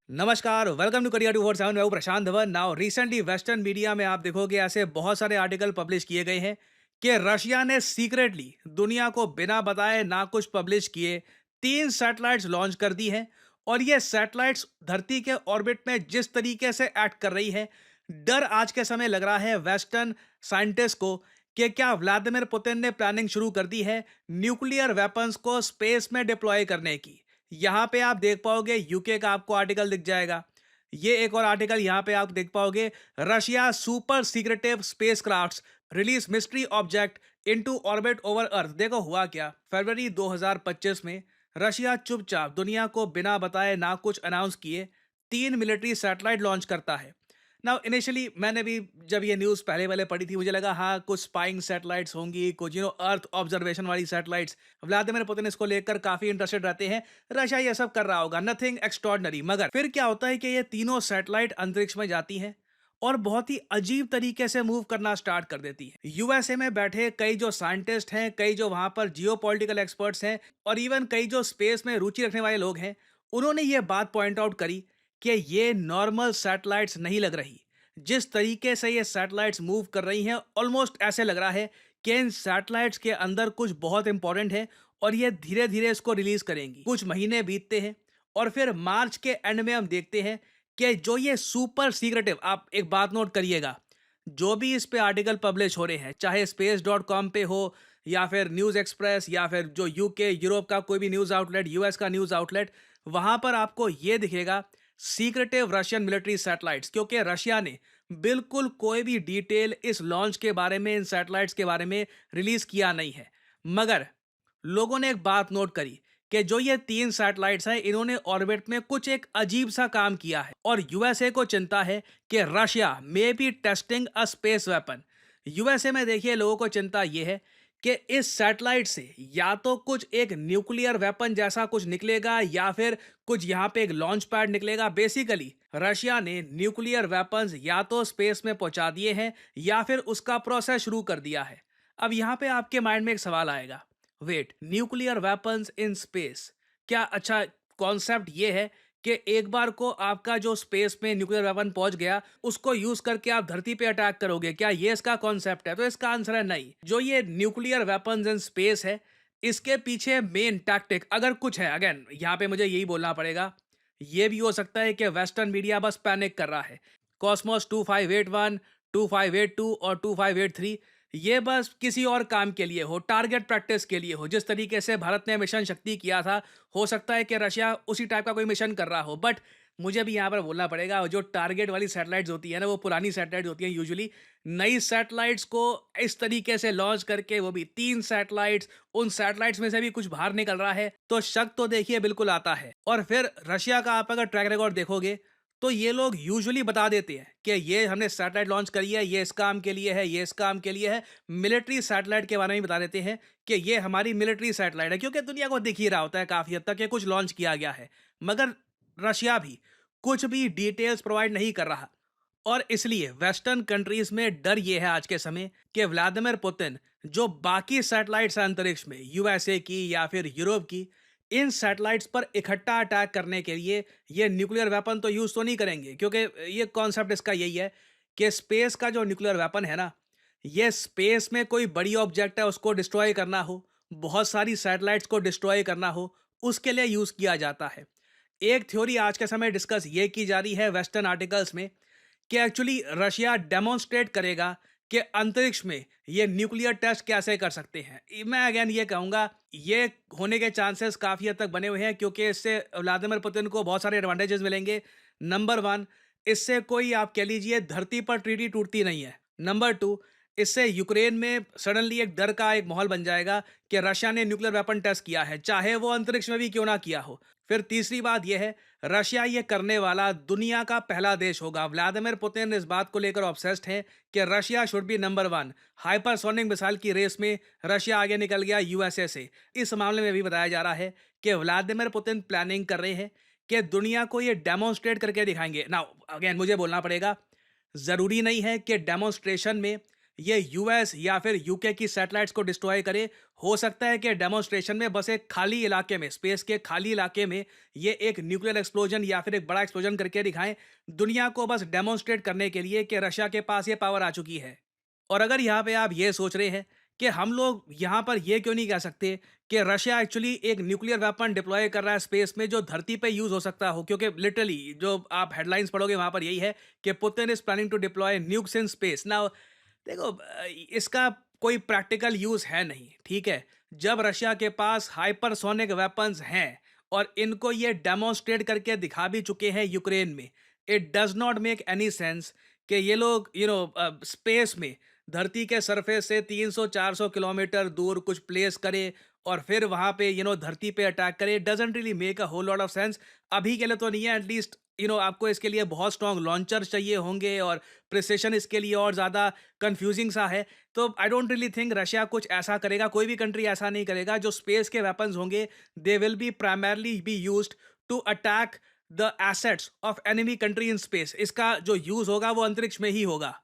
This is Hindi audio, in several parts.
नमस्कार, वेलकम टू करियर 247। मैं हूं Prashant Dhawan. Now recently western media में आप देखोगे ऐसे बहुत सारे आर्टिकल पब्लिश किए गए हैं कि रशिया ने सीक्रेटली दुनिया को बिना बताए ना कुछ पब्लिश किए 3 सैटेलाइट्स लॉन्च कर दी हैं। और ये सैटेलाइट्स धरती के ऑर्बिट में जिस तरीके से एक्ट कर रही है, डर आज के समय लग रहा है वेस्टर्न साइंटिस्ट को कि क्या व्लादिमीर पुतिन ने प्लानिंग शुरू कर दी है न्यूक्लियर वेपन्स को स्पेस में डिप्लॉय करने की। यहाँ पे आप देख पाओगे यूके का आपको आर्टिकल दिख जाएगा। ये एक और आर्टिकल यहाँ पे आप देख पाओगे, Russia super secretive spacecrafts release mystery object into orbit over earth. देखो हुआ क्या, फरवरी 2025 में रशिया चुपचाप दुनिया को बिना बताए ना कुछ अनाउंस किए 3 मिलिट्री सैटेलाइट लॉन्च करता है। नाउ इनिशियली मैंने भी जब ये न्यूज़ पहले पहले पढ़ी थी, मुझे लगा हाँ कुछ स्पाइंग सैटेलाइट्स होंगी, कुछ अर्थ ऑब्जर्वेशन वाली सैटेलाइट्स। व्लादिमीर पुतिन इसको लेकर काफी इंटरेस्टेड रहते हैं, रशिया ये सब कर रहा होगा, नथिंग एक्स्ट्रॉर्डनरी। मगर फिर क्या होता है कि ये तीनों सैटेलाइट अंतरिक्ष में जाती हैं और बहुत ही अजीब तरीके से मूव करना स्टार्ट कर देती है। यूएसए में बैठे कई जो साइंटिस्ट हैं, कई जो वहां पर जियोपॉलिटिकल एक्सपर्ट्स हैं और इवन कई जो स्पेस में रुचि रखने वाले लोग हैं, उन्होंने ये बात पॉइंट आउट करी कि ये नॉर्मल सैटेलाइट्स नहीं लग रही। जिस तरीके से ये सैटेलाइट्स मूव कर रही हैं, ऑलमोस्ट ऐसे लग रहा है कि इन सैटेलाइट्स के अंदर कुछ बहुत इंपॉर्टेंट है और ये धीरे धीरे इसको रिलीज करेंगी। कुछ महीने बीतते हैं और फिर मार्च के एंड में हम देखते हैं कि जो ये सुपर सीक्रेटिव, आप एक बात नोट करिएगा, जो भी इस पे आर्टिकल पब्लिश हो रहे हैं, चाहे space.com पे हो या फिर न्यूज़ एक्सप्रेस या फिर जो यूके यूरोप का कोई भी न्यूज़ आउटलेट, यूएस का न्यूज़ आउटलेट, वहां पर आपको ये दिखेगा सीक्रेटिव रशियन मिलिट्री सैटेलाइट्स। क्योंकि रशिया ने बिल्कुल कोई भी डिटेल इस लॉन्च के बारे में, इन सैटेलाइट्स के बारे में रिलीज किया नहीं है। मगर लोगों ने एक बात नोट करी कि जो ये 3 सैटेलाइट्स हैं, इन्होंने ऑर्बिट में कुछ एक अजीब सा काम किया है और यूएसए को चिंता है कि Russia may be testing a space weapon. USA में देखिए लोगों को चिंता ये है कि इस सैटेलाइट से या तो कुछ एक न्यूक्लियर वेपन जैसा कुछ निकलेगा या फिर कुछ यहाँ पे एक लॉन्च पैड निकलेगा। बेसिकली रशिया ने न्यूक्लियर वेपन्स या तो स्पेस में पहुंचा दिए हैं या फिर उसका प्रोसेस शुरू कर दिया है। अब यहाँ पे आपके माइंड में एक सवाल आएगा, wait, nuclear weapons in space, क्या अच्छा कॉन्सेप्ट ये है कि एक बार को आपका जो स्पेस में न्यूक्लियर वेपन पहुंच गया उसको यूज करके आप धरती पे अटैक करोगे, क्या ये इसका कॉन्सेप्ट है? तो इसका आंसर है नहीं। जो ये न्यूक्लियर वेपन्स इन स्पेस है, इसके पीछे मेन टैक्टिक अगर कुछ है, अगेन यहाँ पे मुझे यही बोलना पड़ेगा, ये भी हो सकता है कि वेस्टर्न मीडिया बस पैनिक कर रहा है। कॉस्मोस 2581, 2582 और 2583 ये बस किसी और काम के लिए हो, टारगेट प्रैक्टिस के लिए हो। जिस तरीके से भारत ने मिशन शक्ति किया था, हो सकता है कि रशिया उसी टाइप का कोई मिशन कर रहा हो। बट मुझे भी यहाँ पर बोलना पड़ेगा, जो टारगेट वाली सैटेलाइट्स होती है ना, वो पुरानी सैटेलाइट होती हैं यूजुअली। नई सैटेलाइट्स को इस तरीके से लॉन्च करके, वो भी 3 सैटेलाइट्स, उन सैटेलाइट्स में से भी कुछ बाहर निकल रहा है, तो शक तो देखिए बिल्कुल आता है। और फिर रशिया का आप अगर ट्रैक रिकॉर्ड देखोगे तो ये लोग यूजुअली बता देते हैं कि ये हमने सैटेलाइट लॉन्च करी है, ये इस काम के लिए है, ये इस काम के लिए है। मिलिट्री सैटेलाइट के बारे में बता देते हैं कि ये हमारी मिलिट्री सैटेलाइट है, क्योंकि दुनिया को दिख ही रहा होता है काफी हद तक कि कुछ लॉन्च किया गया है। मगर रशिया भी कुछ भी डिटेल्स प्रोवाइड नहीं कर रहा और इसलिए वेस्टर्न कंट्रीज में डर ये है आज के समय कि व्लादिमीर पुतिन जो बाकी सैटेलाइट्स हैं अंतरिक्ष में, यूएसए की या फिर यूरोप की, इन सैटेलाइट्स पर इकट्ठा अटैक करने के लिए ये न्यूक्लियर वेपन तो यूज तो नहीं करेंगे। क्योंकि ये कॉन्सेप्ट इसका यही है कि स्पेस का जो न्यूक्लियर वेपन है ना, ये स्पेस में कोई बड़ी ऑब्जेक्ट है उसको डिस्ट्रॉय करना हो, बहुत सारी सैटेलाइट्स को डिस्ट्रॉय करना हो, उसके लिए यूज किया जाता है। एक थ्योरी आज के समय डिस्कस ये की जा रही है वेस्टर्न आर्टिकल्स में कि एक्चुअली रशिया डेमोन्स्ट्रेट करेगा कि अंतरिक्ष में ये न्यूक्लियर टेस्ट कैसे कर सकते हैं। मैं अगेन ये कहूंगा, ये होने के चांसेस काफी हद तक बने हुए हैं, क्योंकि इससे व्लादिमीर पुतिन को बहुत सारे एडवांटेजेस मिलेंगे। नंबर वन, इससे कोई आप कह लीजिए धरती पर ट्रीटी टूटती नहीं है। नंबर टू, इससे यूक्रेन में सडनली एक डर का एक माहौल बन जाएगा कि रशिया ने न्यूक्लियर वेपन टेस्ट किया है, चाहे वो अंतरिक्ष में भी क्यों ना किया हो। फिर तीसरी बात यह है, रशिया ये करने वाला दुनिया का पहला देश होगा। व्लादिमीर पुतिन इस बात को लेकर ऑब्सेस्ड है कि Russia should be number one. Hypersonic missile की रेस में रशिया आगे निकल गया यूएसए से। इस मामले में भी बताया जा रहा है कि व्लादिमीर पुतिन प्लानिंग कर रहे हैं कि दुनिया को ये डेमोन्स्ट्रेट करके दिखाएंगे। नाउ अगेन मुझे बोलना पड़ेगा, जरूरी नहीं है कि डेमोन्स्ट्रेशन में ये यूएस या फिर यूके की सैटेलाइट्स को डिस्ट्रॉय करे। हो सकता है कि डेमोन्स्ट्रेशन में बस एक खाली इलाके में, स्पेस के खाली इलाके में ये एक न्यूक्लियर एक्सप्लोजन या फिर एक बड़ा एक्सप्लोजन करके दिखाएं, दुनिया को बस डेमोन्स्ट्रेट करने के लिए कि रशिया के पास ये पावर आ चुकी है। और अगर यहाँ पे आप ये सोच रहे हैं कि हम लोग यहाँ पर ये क्यों नहीं कह सकते कि रशिया एक्चुअली एक न्यूक्लियर वेपन डिप्लॉय कर रहा है स्पेस में जो धरती पे यूज हो सकता हो, क्योंकि लिटरली जो आप हेडलाइंस पढ़ोगे वहां पर यही है कि Putin is planning to deploy nukes in space. Now देखो, इसका कोई प्रैक्टिकल यूज है नहीं, ठीक है। जब रशिया के पास हाइपरसोनिक वेपन्स हैं और इनको ये डेमोन्स्ट्रेट करके दिखा भी चुके हैं यूक्रेन में, it does not make any sense कि ये लोग स्पेस में धरती के सरफेस से 300-400 किलोमीटर दूर कुछ प्लेस करे और फिर वहां पे धरती पे अटैक करे। Doesn't really make a whole lot of sense. अभी के लिए तो नहीं है, एटलीस्ट आपको इसके लिए बहुत स्ट्रॉन्ग लॉन्चर चाहिए होंगे और प्रिसिशन इसके लिए और ज़्यादा कंफ्यूजिंग सा है। तो I don't really think Russia कुछ ऐसा करेगा, कोई भी कंट्री ऐसा नहीं करेगा। जो स्पेस के वेपन्स होंगे they will be primarily be used to attack the assets of enemy country in space. इसका जो यूज होगा वो अंतरिक्ष में ही होगा।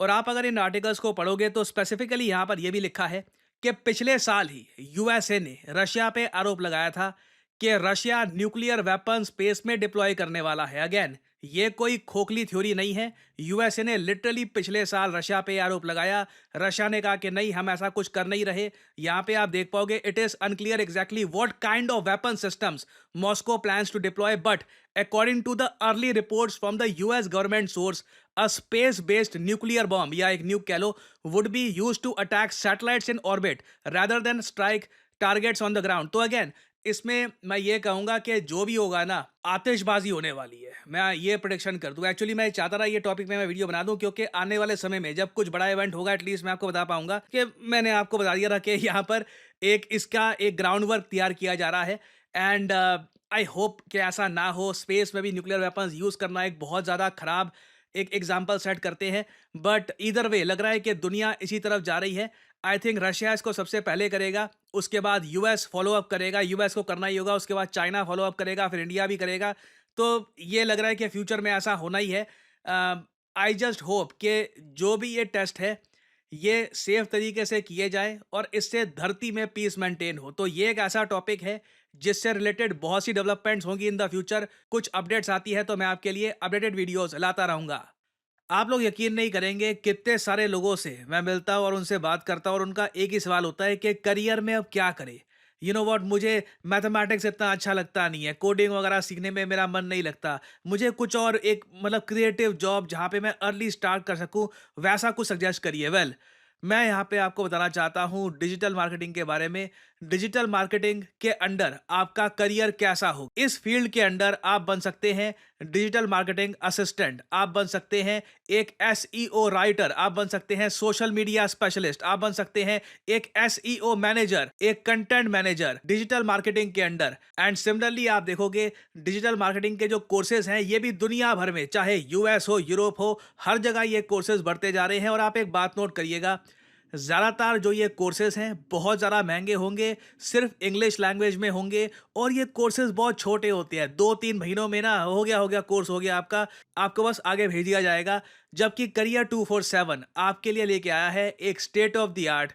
और आप अगर इन आर्टिकल्स को पढ़ोगे तो स्पेसिफिकली यहाँ पर यह भी लिखा है कि पिछले साल ही यूएसए ने रशिया पे आरोप लगाया था कि रशिया न्यूक्लियर वेपन स्पेस में डिप्लॉय करने वाला है। अगेन, ये कोई खोखली थ्योरी नहीं है। यूएसए ने लिटरली पिछले साल रशिया पे आरोप लगाया। रशिया ने कहा कि नहीं, हम ऐसा कुछ कर नहीं रहे। यहाँ पे आप देख पाओगे it is unclear exactly what kind of weapon systems Moscow plans to deploy, but according to the early reports from the US government source, a space based nuclear bomb या एक न्यूक कह लो would be used to attack satellites in orbit rather than strike targets on the ground। तो अगेन, इसमें मैं ये कहूंगा कि जो भी होगा ना, आतिशबाजी होने वाली है। मैं ये प्रोडिक्शन कर दूं। एक्चुअली मैं चाहता रहा ये टॉपिक में मैं वीडियो बना दूं, क्योंकि आने वाले समय में जब कुछ बड़ा इवेंट होगा एटलीस्ट मैं आपको बता पाऊंगा कि मैंने आपको बता दिया था कि यहाँ पर इसका एक ग्राउंड वर्क तैयार किया जा रहा है। एंड आई होप कि ऐसा ना हो। स्पेस में भी न्यूक्लियर वेपन्स यूज करना एक बहुत ज़्यादा खराब एक एग्जाम्पल सेट करते हैं। बट इधर वे लग रहा है कि दुनिया इसी तरफ जा रही है। आई थिंक रशिया इसको सबसे पहले करेगा, उसके बाद यूएस फॉलो अप करेगा। यूएस को करना ही होगा, उसके बाद चाइना फॉलो अप करेगा, फिर इंडिया भी करेगा। तो ये लग रहा है कि फ्यूचर में ऐसा होना ही है। आई जस्ट होप कि जो भी ये टेस्ट है ये सेफ तरीके से किए जाए और इससे धरती में पीस मेंटेन हो। तो ये एक ऐसा टॉपिक है जिससे रिलेटेड बहुत सी डेवलपमेंट्स होंगी इन द फ्यूचर। कुछ अपडेट्स आती है तो मैं आपके लिए अपडेटेड वीडियोस लाता रहूंगा। आप लोग यकीन नहीं करेंगे कितने सारे लोगों से मैं मिलता हूँ और उनसे बात करता हूँ और उनका एक ही सवाल होता है कि करियर में अब क्या करें। व्हाट, मुझे मैथमेटिक्स इतना अच्छा लगता नहीं है, कोडिंग वगैरह सीखने में मेरा मन नहीं लगता, मुझे कुछ और एक क्रिएटिव जॉब जहाँ पे मैं अर्ली स्टार्ट कर सकूँ वैसा कुछ सजेस्ट करिए। वेल, मैं यहाँ पे आपको बताना चाहता हूँ डिजिटल मार्केटिंग के बारे में। डिजिटल मार्केटिंग के अंडर आपका करियर कैसा हो, इस फील्ड के अंडर आप बन सकते हैं डिजिटल मार्केटिंग असिस्टेंट, आप बन सकते हैं एक एसईओ राइटर, आप बन सकते हैं सोशल मीडिया स्पेशलिस्ट, आप बन सकते हैं एक एसईओ मैनेजर, एक कंटेंट मैनेजर डिजिटल मार्केटिंग के अंडर। एंड सिमिलरली आप देखोगे डिजिटल मार्केटिंग के जो कोर्सेज हैं ये भी दुनिया भर में, चाहे यूएस हो, यूरोप हो, हर जगह ये कोर्सेज बढ़ते जा रहे हैं। और आप एक बात नोट करिएगा, ज़्यादातर जो ये कोर्सेज हैं बहुत ज़्यादा महंगे होंगे, सिर्फ इंग्लिश लैंग्वेज में होंगे और ये कोर्सेज बहुत छोटे होते हैं। 2-3 महीनों में ना हो गया कोर्स हो गया आपका, आपको बस आगे भेज दिया जाएगा। जबकि करियर 247 आपके लिए लेके आया है एक state of the art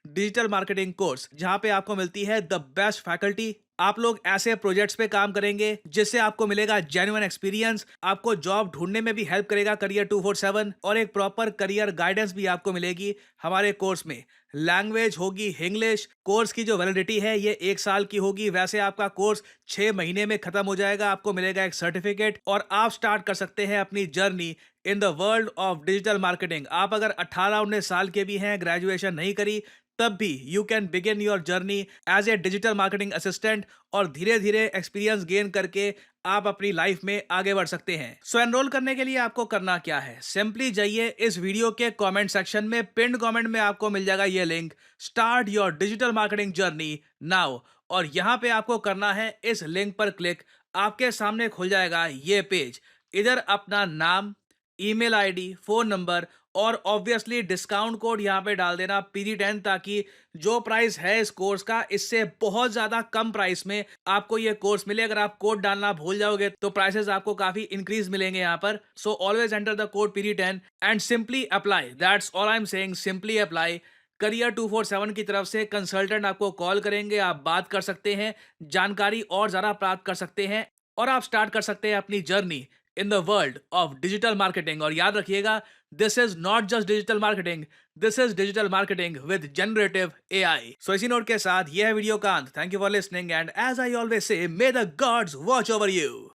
digital marketing course, जहां पे आपको मिलती है द बेस्ट फैकल्टी। आप लोग ऐसे प्रोजेक्ट्स पे काम करेंगे जिससे आपको मिलेगा जेन्युइन एक्सपीरियंस, आपको जॉब ढूंढने में भी हेल्प करेगा करियर 247, और एक प्रॉपर करियर गाइडेंस भी आपको मिलेगी हमारे कोर्स में। लैंग्वेज होगी इंग्लिश। कोर्स की जो वैलिडिटी है ये 1 साल की होगी। वैसे आपका कोर्स 6 महीने में खत्म हो जाएगा, आपको मिलेगा एक सर्टिफिकेट और आप स्टार्ट कर सकते हैं अपनी journey in the world of digital marketing. आप अगर 18-19 साल के भी हैं, ग्रेजुएशन नहीं करी, तब भी you can begin your journey as a digital marketing assistant और धीरे धीरे एक्सपीरियंस गेन करके आप अपनी लाइफ में आगे बढ़ सकते हैं। सो एनरोल करने के लिए आपको करना क्या है, सिंपली जाइए इस वीडियो के कमेंट सेक्शन में, पिन्ड कमेंट में आपको मिल जाएगा ये link, start your digital marketing journey now. और यहाँ पे आपको करना है इस लिंक पर क्लिक। आपके सामने खुल जाएगा ये पेज। इधर अपना नाम, ईमेल आईडी, फोन नंबर और ऑब्वियसली डिस्काउंट कोड यहाँ पे डाल देना PG10, ताकि जो प्राइस है इस कोर्स का इससे बहुत ज्यादा कम प्राइस में आपको ये कोर्स मिले। अगर आप कोड डालना भूल जाओगे तो प्राइसेस आपको काफी इंक्रीज मिलेंगे यहाँ पर। So always enter the code PG10 and simply apply. That's all I am saying, simply apply. Career 247 की तरफ से कंसल्टेंट आपको कॉल करेंगे, आप बात कर सकते हैं, जानकारी और ज़्यादा प्राप्त कर सकते हैं और आप स्टार्ट कर सकते हैं अपनी journey in the world of digital marketing. और याद रखिएगा, this is not just digital marketing, this is digital marketing with generative AI। So इसी नोट के साथ यह है वीडियो का अंत। Thank you for listening and as I always say, may the gods watch over you.